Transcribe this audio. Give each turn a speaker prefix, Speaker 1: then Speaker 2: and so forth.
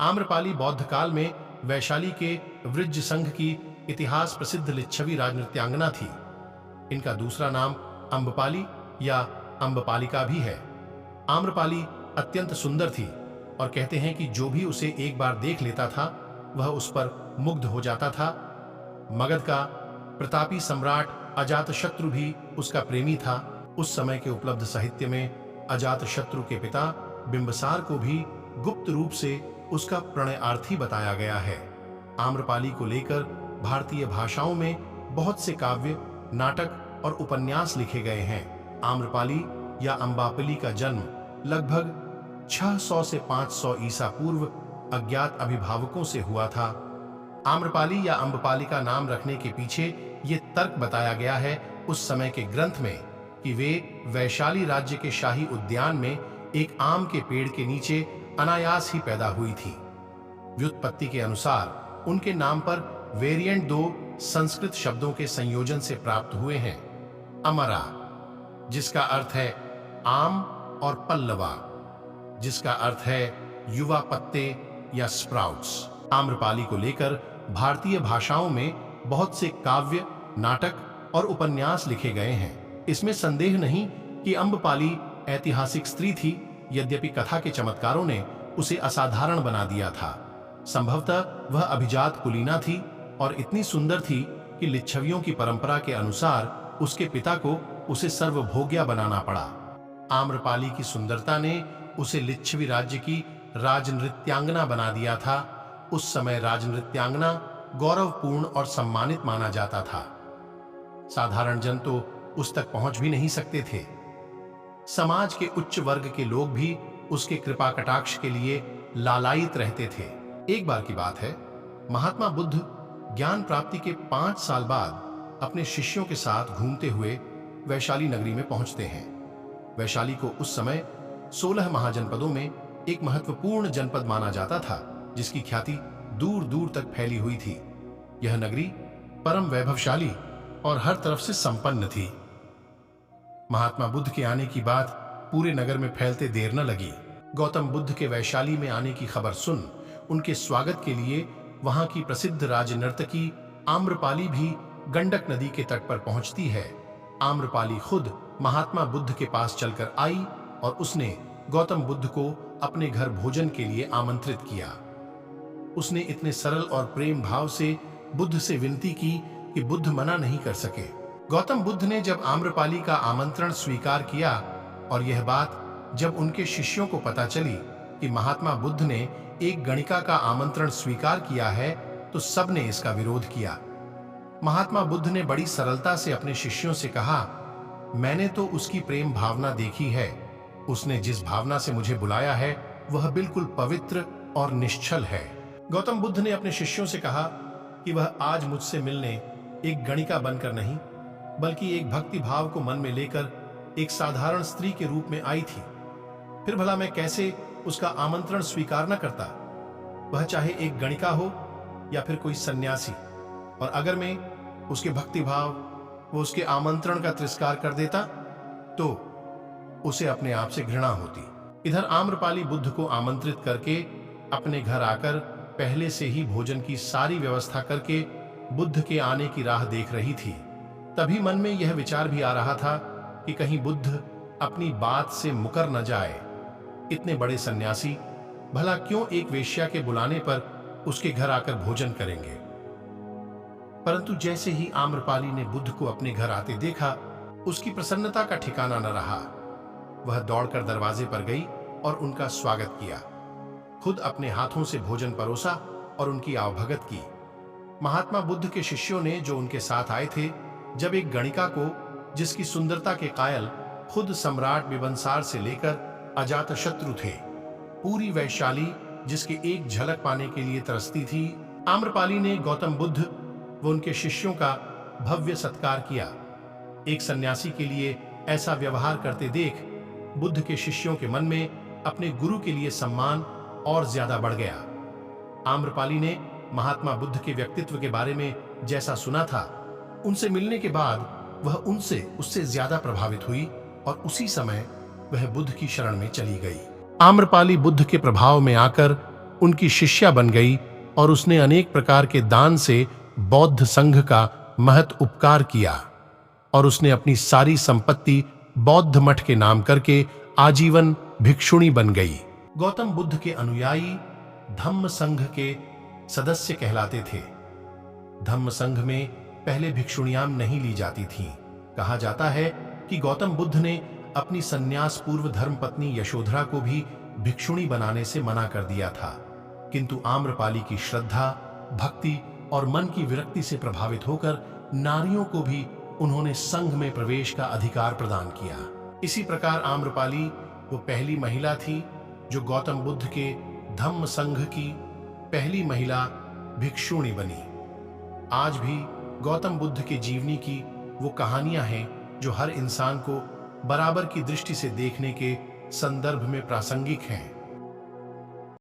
Speaker 1: आम्रपाली बौद्ध काल में वैशाली के वृज्ज संघ की इतिहास प्रसिद्ध लिच्छवी राजनृत्यांगना थी। इनका दूसरा नाम अम्बपाली या अम्बपालिका भी है। आम्रपाली अत्यंत सुंदर थी और कहते हैं कि जो भी उसे एक बार देख लेता था वह उस पर मुग्ध हो जाता था। मगध का प्रतापी सम्राट अजातशत्रु भी उसका प्रेमी था। उस समय के उपलब्ध साहित्य में अजातशत्रु के पिता बिंबसार को भी गुप्त रूप से उसका प्रणयार्थी बताया गया है। आम्रपाली को लेकर भारतीय भाषाओं में बहुत से काव्य, नाटक और उपन्यास लिखे गए हैं। आम्रपाली या अम्बापली का जन्म लगभग 600 से 500 ईसा पूर्व अज्ञात अभिभावकों से हुआ था। आम्रपाली या अम्बपाली का नाम रखने के पीछे ये तर्क बताया गया है उस समय के ग्रंथ में कि वे वैशाली राज्य के शाही उद्यान में एक आम के पेड़ के नीचे अनायास ही पैदा हुई थी। व्युत्पत्ति के अनुसार उनके नाम पर वेरिएंट 2 संस्कृत शब्दों के संयोजन से प्राप्त हुए हैं। अमरा, जिसका अर्थ है आम, और पल्लवा, जिसका अर्थ है युवा पत्ते या स्प्राउट्स। आम्रपाली को लेकर भारतीय भाषाओं में बहुत से काव्य, नाटक और उपन्यास लिखे गए हैं। इसमें संदेह नहीं कि अम्बपाली ऐतिहासिक स्त्री थी, यद्यपि कथा के चमत्कारों ने उसे असाधारण बना दिया था। संभवतः वह अभिजात कुलीना थी और इतनी सुंदर थी कि लिच्छवियों की परंपरा के अनुसार उसके पिता को उसे सर्वभोग्या बनाना पड़ा। आम्रपाली की सुंदरता ने उसे लिच्छवी राज्य की राजनृत्यांगना बना दिया था। उस समय राजनृत्यांगना गौरवपूर्ण और सम्मानित माना जाता था। साधारण जन तो उस तक पहुंच भी नहीं सकते थे। समाज के उच्च वर्ग के लोग भी उसके कृपा कटाक्ष के लिए लालायित रहते थे। एक बार की बात है, महात्मा बुद्ध ज्ञान प्राप्ति के 5 साल बाद अपने शिष्यों के साथ घूमते हुए वैशाली नगरी में पहुंचते हैं। वैशाली को उस समय 16 महाजनपदों में एक महत्वपूर्ण जनपद माना जाता था, जिसकी ख्याति दूर दूर तक फैली हुई थी। यह नगरी परम वैभवशाली और हर तरफ से संपन्न थी। महात्मा बुद्ध के आने की बात पूरे नगर में फैलते देर न लगी। गौतम बुद्ध के वैशाली में आने की खबर सुन उनके स्वागत के लिए वहां की प्रसिद्ध राजनर्तकी आम्रपाली भी गंडक नदी के तट पर पहुंचती है। आम्रपाली खुद महात्मा बुद्ध के पास चलकर आई और उसने गौतम बुद्ध को अपने घर भोजन के लिए आमंत्रित किया। उसने इतने सरल और प्रेम भाव से बुद्ध से विनती की कि बुद्ध मना नहीं कर सके। गौतम बुद्ध ने जब आम्रपाली का आमंत्रण स्वीकार किया और यह बात जब उनके शिष्यों को पता चली कि महात्मा बुद्ध ने एक गणिका का आमंत्रण स्वीकार किया है, तो सबने इसका विरोध किया। महात्मा बुद्ध ने बड़ी सरलता से अपने शिष्यों से कहा, मैंने तो उसकी प्रेम भावना देखी है। उसने जिस भावना से मुझे बुलाया है वह बिल्कुल पवित्र और निश्चल है। गौतम बुद्ध ने अपने शिष्यों से कहा कि वह आज मुझसे मिलने एक गणिका बनकर नहीं, बल्कि एक भक्ति भाव को मन में लेकर एक साधारण स्त्री के रूप में आई थी। फिर भला मैं कैसे उसका आमंत्रण स्वीकार न करता, वह चाहे एक गणिका हो या फिर कोई सन्यासी। और अगर मैं उसके भक्ति भाव वो उसके आमंत्रण का तिरस्कार कर देता तो उसे अपने आप से घृणा होती। इधर आम्रपाली बुद्ध को आमंत्रित करके अपने घर आकर पहले से ही भोजन की सारी व्यवस्था करके बुद्ध के आने की राह देख रही थी। तभी मन में यह विचार भी आ रहा था कि कहीं बुद्ध अपनी बात से मुकर न जाए। इतने बड़े सन्यासी भला क्यों एक वेश्या के बुलाने पर उसके घर आकर भोजन करेंगे। परंतु जैसे ही आम्रपाली ने बुद्ध को अपने घर आते देखा, उसकी प्रसन्नता का ठिकाना न रहा। वह दौड़कर दरवाजे पर गई और उनका स्वागत किया। खुद अपने हाथों से भोजन परोसा और उनकी आवभगत की। महात्मा बुद्ध के शिष्यों ने, जो उनके साथ आए थे, जब एक गणिका को, जिसकी सुंदरता के कायल खुद सम्राट बिंबसार से लेकर अजातशत्रु थे, पूरी वैशाली जिसकी एक झलक पाने के लिए तरसती थी, आम्रपाली ने गौतम बुद्ध व उनके शिष्यों का भव्य सत्कार किया। एक सन्यासी के लिए ऐसा व्यवहार करते देख बुद्ध के शिष्यों के मन में अपने गुरु के लिए सम्मान और ज्यादा बढ़ गया। आम्रपाली ने महात्मा बुद्ध के व्यक्तित्व के बारे में जैसा सुना था, उनसे मिलने के बाद वह उससे ज्यादा प्रभावित हुई और उसी समय वह बुद्ध की शरण में चली गई। आम्रपाली बुद्ध के प्रभाव में आकर उनकी शिष्या बन गई और उसने अनेक प्रकार के दान से बौद्ध संघ का महत उपकार किया और उसने अपनी सारी संपत्ति बौद्ध मठ के नाम करके आजीवन भिक्षुणी बन गई। गौतम बुद्ध के अनुयायी धम्म संघ के सदस्य कहलाते थे। धम्म संघ में पहले भिक्षुणियां नहीं ली जाती थीं। कहा जाता है कि गौतम बुद्ध ने अपनी संन्यास पूर्व धर्मपत्नी यशोधरा को भी भिक्षुणी बनाने से मना कर दिया था, किंतु आम्रपाली की श्रद्धा, भक्ति और मन की विरक्ति से प्रभावित होकर नारियों को भी उन्होंने संघ में प्रवेश का अधिकार प्रदान किया। इसी प्रकार आम्रपाली वो पहली महिला थी जो गौतम बुद्ध के धम्म संघ की पहली महिला भिक्षुणी बनी। आज भी गौतम बुद्ध के जीवनी की वो कहानियां हैं जो हर इंसान को बराबर की दृष्टि से देखने के संदर्भ में प्रासंगिक हैं।